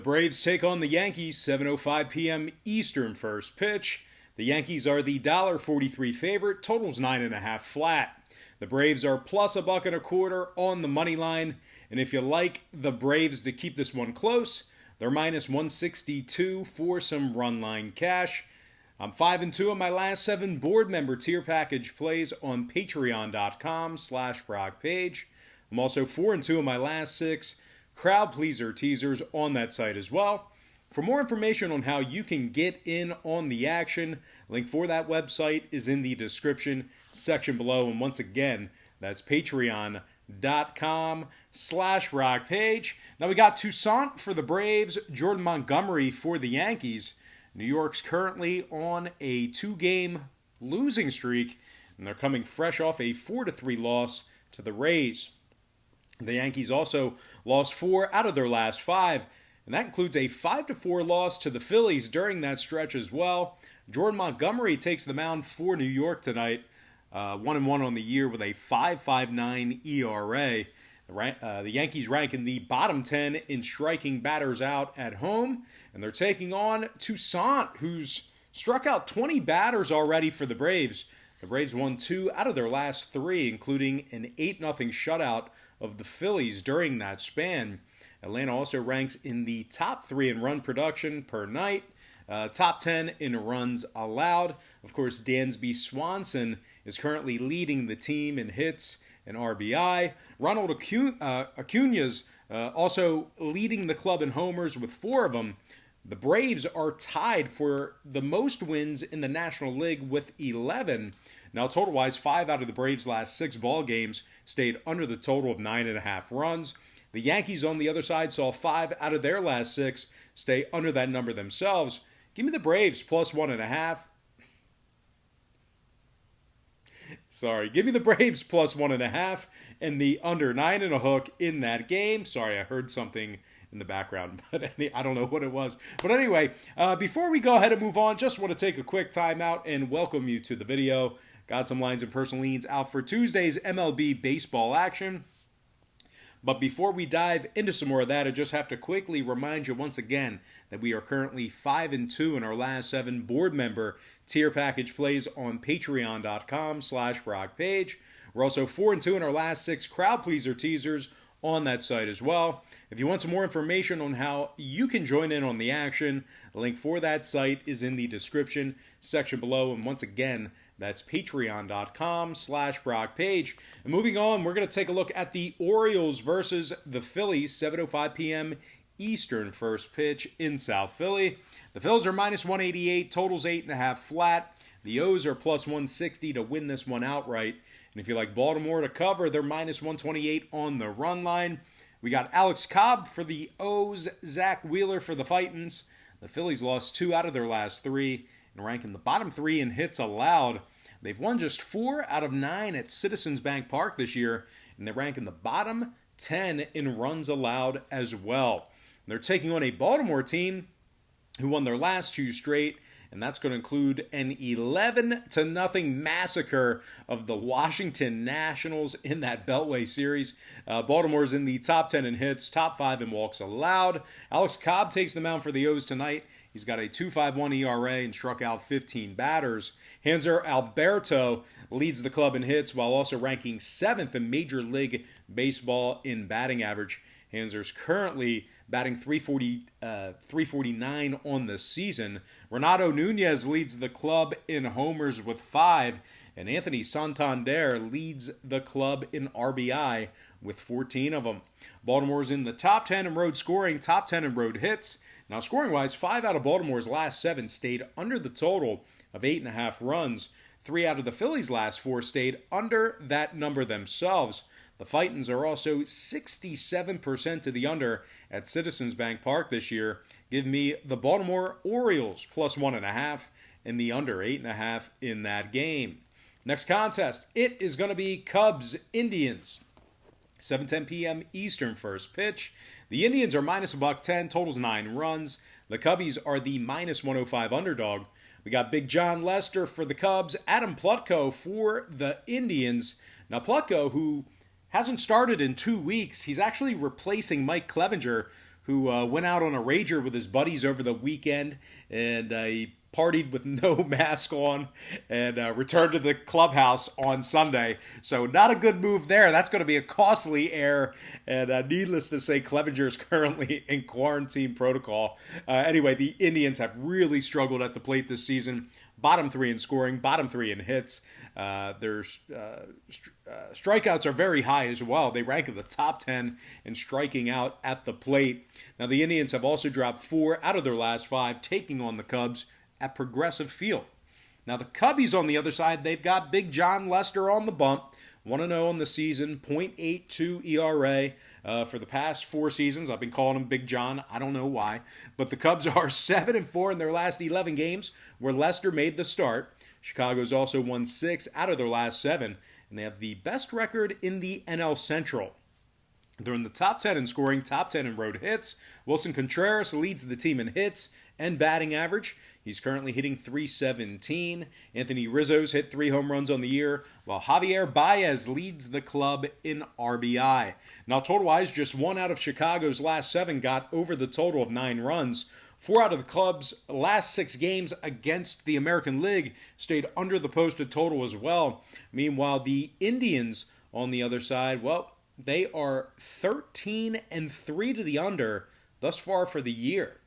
Braves take on the Yankees, 7:05 p.m. Eastern first pitch. The Yankees are the $1.43 favorite, totals 9.5 flat. The Braves are plus a buck and a quarter on the money line, and if you like the Braves to keep this one close, they're minus 162 for some run line cash. I'm 5-2 on my last 7 board member tier package plays on patreon.com/Brock Page. I'm also 4-2 on my last 6 crowd pleaser teasers on that site as well. For more information on how you can get in on the action, link for that website is in the description section below. And once again, that's patreon.com/Brock Page. Now we got Toussaint for the Braves, Jordan Montgomery for the Yankees. New York's currently on a 2-game losing streak, and they're coming fresh off a 4-3 loss to the Rays. The Yankees also lost 4 out of their last 5, and that includes a 5-4 loss to the Phillies during that stretch as well. Jordan Montgomery takes the mound for New York tonight, 1-1 on the year with a 5.59 ERA. The Yankees rank in the bottom 10 in striking batters out at home, and they're taking on Toussaint, who's struck out 20 batters already for the Braves. The Braves won 2 out of their last 3, including an 8-0 shutout of the Phillies during that span. Atlanta also ranks in the top 3 in run production per night, top 10 in runs allowed. Of course, Dansby Swanson is currently leading the team in hits and RBI. Ronald Acuna's also leading the club in homers with 4 of them. The Braves are tied for the most wins in the National League with 11. Now, total-wise, 5 out of the Braves' last 6 ball games stayed under the total of 9.5 runs. The Yankees, on the other side, saw 5 out of their last 6 stay under that number themselves. Give me the Braves plus 1.5. Give me the Braves plus 1.5 and the under 9.5 in that game. Sorry, I heard something in the background, but I don't know what it was. But anyway, before we go ahead and move on, just want to take a quick time out and welcome you to the video. Got some lines and personal leans out for Tuesday's MLB baseball action. But before we dive into some more of that, I just have to quickly remind you once again that we are currently 5-2 in our last 7 board member tier package plays on patreon.com/Brock Page. We're also 4-2 in our last 6 crowd pleaser teasers on that site as well. If you want some more information on how you can join in on the action, the link for that site is in the description section below. And once again, that's patreon.com/Brock Page. And moving on, we're going to take a look at the Orioles versus the Phillies, 7:05 p.m. Eastern first pitch in South Philly. The Phillies are minus 188, totals 8.5 flat. The O's are plus 160 to win this one outright. And if you like Baltimore to cover, they're minus 128 on the run line. We got Alex Cobb for the O's, Zach Wheeler for the Fightins. The Phillies lost 2 out of their last 3 and rank in the bottom 3 in hits allowed. They've won just 4 out of 9 at Citizens Bank Park this year, and they rank in the bottom 10 in runs allowed as well. They're taking on a Baltimore team who won their last 2 straight, and that's going to include an 11-0 massacre of the Washington Nationals in that Beltway series. Baltimore's in the top 10 in hits, top 5 in walks allowed. Alex Cobb takes the mound for the O's tonight. He's got a 2.51 ERA and struck out 15 batters. Hanser Alberto leads the club in hits while also ranking 7th in Major League Baseball in batting average. Hanser's currently batting 349 on the season. Renato Nunez leads the club in homers with 5, and Anthony Santander leads the club in RBI with 14 of them. Baltimore's in the top 10 in road scoring, top 10 in road hits. Now, scoring-wise, 5 out of Baltimore's last 7 stayed under the total of 8.5 runs. 3 out of the Phillies' last 4 stayed under that number themselves. The Fightins are also 67% to the under at Citizens Bank Park this year. Give me the Baltimore Orioles plus 1.5 and the under 8.5 in that game. Next contest, it is going to be Cubs-Indians. 7:10 p.m. Eastern first pitch. The Indians are minus $1.10, totals 9 runs. The Cubbies are the minus 105 underdog. We got Big John Lester for the Cubs, Adam Plutko for the Indians. Now Plutko, who hasn't started in 2 weeks, he's actually replacing Mike Clevenger, who went out on a rager with his buddies over the weekend, and he partied with no mask on and returned to the clubhouse on Sunday. So not a good move there. That's going to be a costly error. And needless to say, Clevenger is currently in quarantine protocol. Anyway, the Indians have really struggled at the plate this season. Bottom 3 in scoring, bottom 3 in hits. Their strikeouts are very high as well. They rank in the top 10 in striking out at the plate. Now, the Indians have also dropped 4 out of their last 5, taking on the Cubs at Progressive Field. Now, the Cubbies on the other side, they've got Big John Lester on the bump. 1-0 on the season, .82 ERA for the past 4 seasons. I've been calling him Big John. I don't know why. But the Cubs are 7-4 in their last 11 games where Lester made the start. Chicago's also won 6 out of their last 7, and they have the best record in the NL Central. They're in the top 10 in scoring, top 10 in road hits. Wilson Contreras leads the team in hits and batting average. He's currently hitting .317. Anthony Rizzo's hit 3 home runs on the year, while Javier Baez leads the club in RBI. Now, total-wise, just 1 out of Chicago's last 7 got over the total of 9 runs. 4 out of the club's last 6 games against the American League stayed under the posted total as well. Meanwhile, the Indians on the other side, well, they are 13-3 to the under thus far for the year.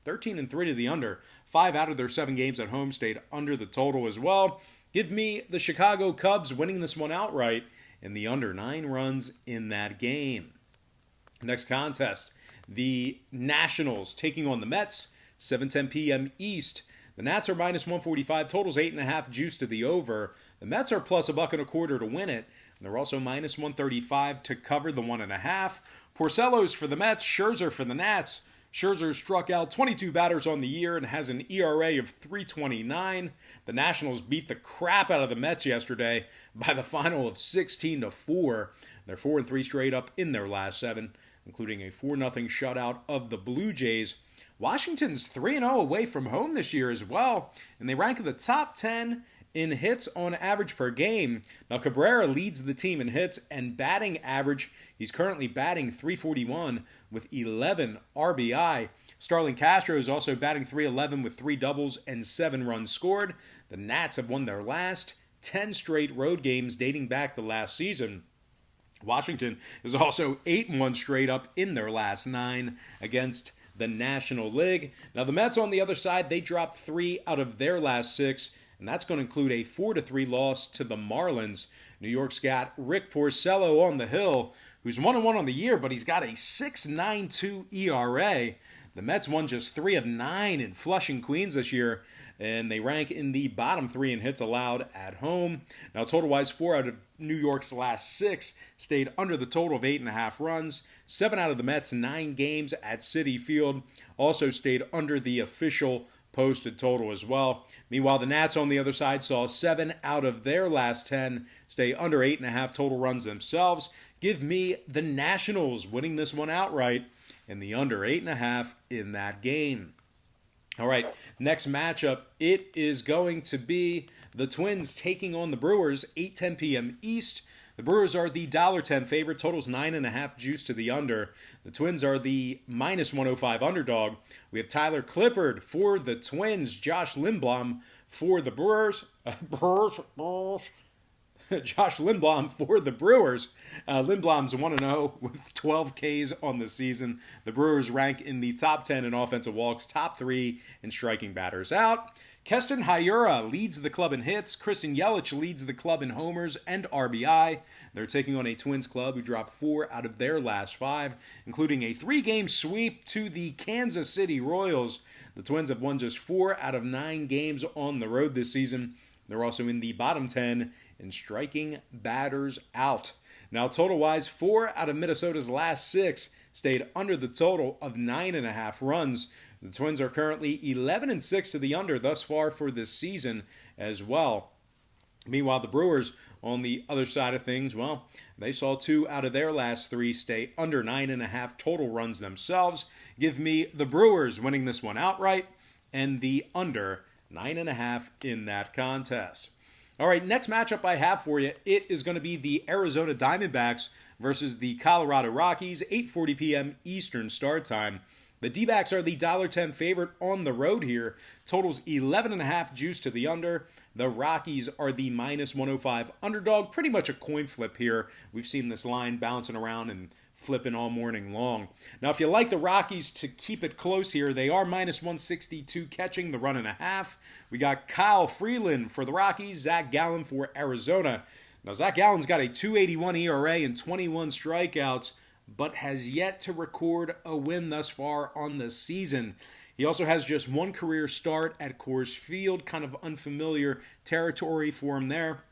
13-3 to the under. 5 out of their 7 games at home stayed under the total as well. Give me the Chicago Cubs winning this one outright and the under 9 runs in that game. Next contest, the Nationals taking on the Mets, 7:10 p.m. East. The Nats are -145, totals 8.5, juice to the over. The Mets are plus $1.25 to win it, and they're also -135 to cover the 1.5. Porcello's for the Mets, Scherzer for the Nats. Scherzer struck out 22 batters on the year and has an ERA of .329. The Nationals beat the crap out of the Mets yesterday by the final of 16-4. They're 4-3 straight up in their last 7, including a 4-0 shutout of the Blue Jays. Washington's 3-0 away from home this year as well, and they rank in the top 10 in hits on average per game. Now, Cabrera leads the team in hits and batting average. He's currently batting .341 with 11 RBI. Starlin Castro is also batting .311 with 3 doubles and 7 runs scored. The Nats have won their last 10 straight road games dating back to last season. Washington is also 8-1 straight up in their last 9 against the National League. Now, the Mets on the other side, they dropped 3 out of their last 6, and that's going to include a 4-3 loss to the Marlins. New York's got Rick Porcello on the hill, who's 1-1 on the year, but he's got a .692 ERA. The Mets won just 3 of 9 in Flushing, Queens this year, and they rank in the bottom 3 in hits allowed at home. Now, total-wise, 4 out of New York's last 6 stayed under the total of 8.5 runs. 7 out of the Mets' 9 games at Citi Field also stayed under the official posted total as well. Meanwhile, the Nats on the other side saw 7 out of their last 10 stay under 8.5 total runs themselves. Give me the Nationals winning this one outright and the under 8.5 in that game. All right, next matchup, it is going to be the Twins taking on the Brewers, 8:10 p.m. East. The Brewers are the $1.10 favorite, totals 9.5, juice to the under. The Twins are the -105 underdog. We have Tyler Clippard for the Twins, Josh Lindblom for the Brewers. Josh Lindblom for the Brewers. Lindblom's 1-0 with 12 Ks on the season. The Brewers rank in the top 10 in offensive walks, top 3 in striking batters out. Keston Hiura leads the club in hits. Christian Yelich leads the club in homers and RBI. They're taking on a Twins club who dropped 4 out of their last 5, including a 3-game sweep to the Kansas City Royals. The Twins have won just 4 out of 9 games on the road this season. They're also in the bottom 10 in striking batters out. Now, total-wise, 4 out of Minnesota's last 6 stayed under the total of 9.5 runs. The Twins are currently 11-6 to the under thus far for this season as well. Meanwhile, the Brewers, on the other side of things, well, they saw 2 out of their last 3 stay under 9.5 total runs themselves. Give me the Brewers winning this one outright and the under 9.5 in that contest. All right, next matchup I have for you, it is going to be the Arizona Diamondbacks versus the Colorado Rockies, 8:40 p.m. Eastern start time. The D-backs are the $1.10 favorite on the road here. Totals 11.5 juice to the under. The Rockies are the -105 underdog. Pretty much a coin flip here. We've seen this line bouncing around and flipping all morning long. Now, if you like the Rockies to keep it close here, they are -162 catching the 1.5. We got Kyle Freeland for the Rockies, Zach Gallen for Arizona. Now, Zach Gallen's got a 2.81 ERA and 21 strikeouts, but has yet to record a win thus far on the season. He also has just one career start at Coors Field, kind of unfamiliar territory for him there.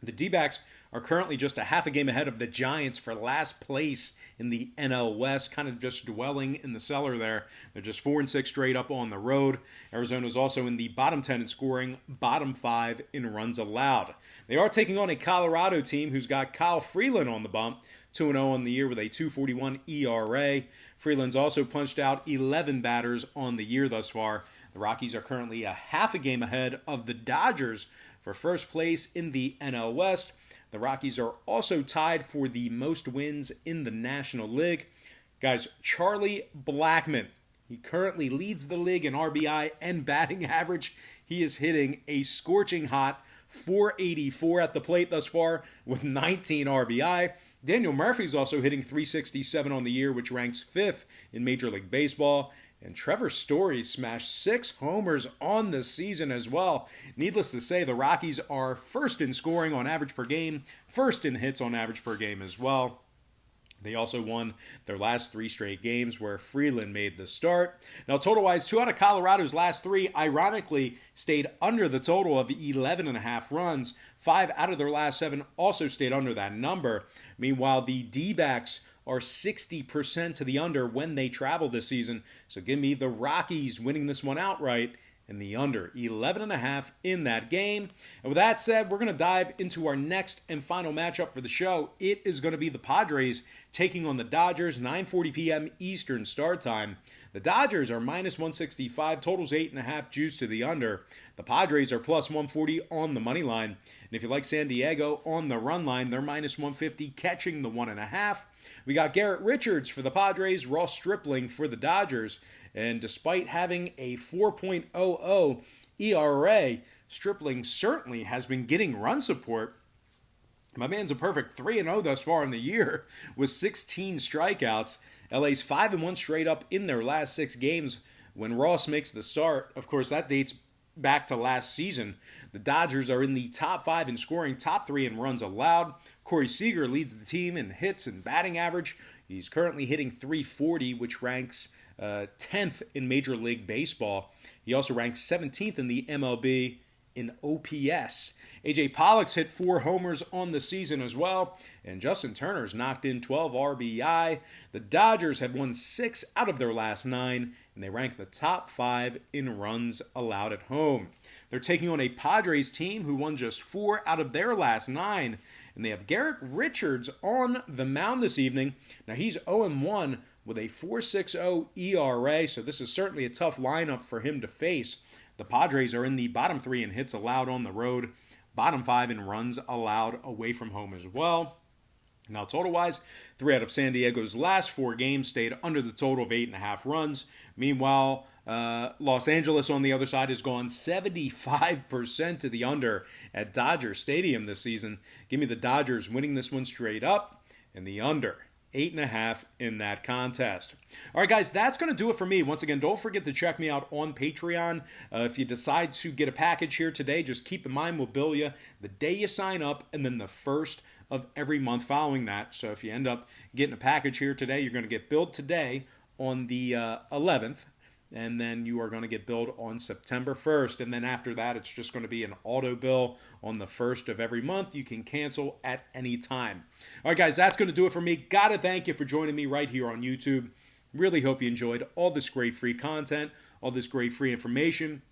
The D-backs are currently just a half a game ahead of the Giants for last place in the NL West, kind of just dwelling in the cellar there. They're just 4-6 straight up on the road. Arizona's also in the bottom 10 in scoring, bottom 5 in runs allowed. They are taking on a Colorado team who's got Kyle Freeland on the bump, 2-0 on the year with a 2.41 ERA. Freeland's also punched out 11 batters on the year thus far. The Rockies are currently a half a game ahead of the Dodgers for first place in the NL West. The Rockies are also tied for the most wins in the National League. Guys, Charlie Blackmon, he currently leads the league in RBI and batting average. He is hitting a scorching hot 484 at the plate thus far with 19 RBI. Daniel Murphy's also hitting 367 on the year, which ranks 5th in Major League Baseball. And Trevor Story smashed 6 homers on the season as well. Needless to say, the Rockies are first in scoring on average per game, first in hits on average per game as well. They also won their last 3 straight games where Freeland made the start. Now, total-wise, 2 out of Colorado's last 3, ironically, stayed under the total of 11.5 runs. 5 out of their last 7 also stayed under that number. Meanwhile, the D-backs are 60% to the under when they travel this season. So give me the Rockies winning this one outright and the under 11.5 in that game. And with that said, we're going to dive into our next and final matchup for the show. It is going to be the Padres taking on the Dodgers, 9:40 p.m. Eastern start time. The Dodgers are -165, totals 8.5 juice to the under. The Padres are +140 on the money line. And if you like San Diego on the run line, they're -150 catching the 1.5. We got Garrett Richards for the Padres, Ross Stripling for the Dodgers. And despite having a 4.00 ERA, Stripling certainly has been getting run support. My man's a perfect 3-0 thus far in the year with 16 strikeouts. LA's 5-1 straight up in their last 6 games when Ross makes the start. Of course, that dates back to last season. The Dodgers are in the top 5 in scoring, top 3 in runs allowed. Corey Seager leads the team in hits and batting average. He's currently hitting .340, which ranks 10th in Major League Baseball. He also ranks 17th in the MLB in OPS. A.J. Pollock's hit 4 homers on the season as well, and Justin Turner's knocked in 12 RBI. The Dodgers have won 6 out of their last 9, and they rank the top 5 in runs allowed at home. They're taking on a Padres team who won just 4 out of their last 9, and they have Garrett Richards on the mound this evening. Now, he's 0-1 with a 4.60 ERA, so this is certainly a tough lineup for him to face. The Padres are in the bottom 3 in hits allowed on the road, bottom 5 in runs allowed away from home as well. Now, total-wise, 3 out of San Diego's last 4 games stayed under the total of 8.5 runs. Meanwhile, Los Angeles on the other side has gone 75% to the under at Dodger Stadium this season. Give me the Dodgers winning this one straight up and the under 8.5 in that contest. All right, guys, that's going to do it for me. Once again, don't forget to check me out on Patreon. If you decide to get a package here today, just keep in mind we'll bill you the day you sign up and then the first of every month following that. So if you end up getting a package here today, you're going to get billed today on the 11th. And then you are going to get billed on September 1st. And then after that, it's just going to be an auto bill on the 1st of every month. You can cancel at any time. All right, guys, that's going to do it for me. Got to thank you for joining me right here on YouTube. Really hope you enjoyed all this great free content, all this great free information.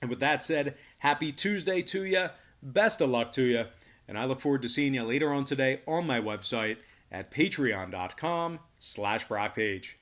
And with that said, happy Tuesday to you. Best of luck to you. And I look forward to seeing you later on today on my website at patreon.com/BrockPage.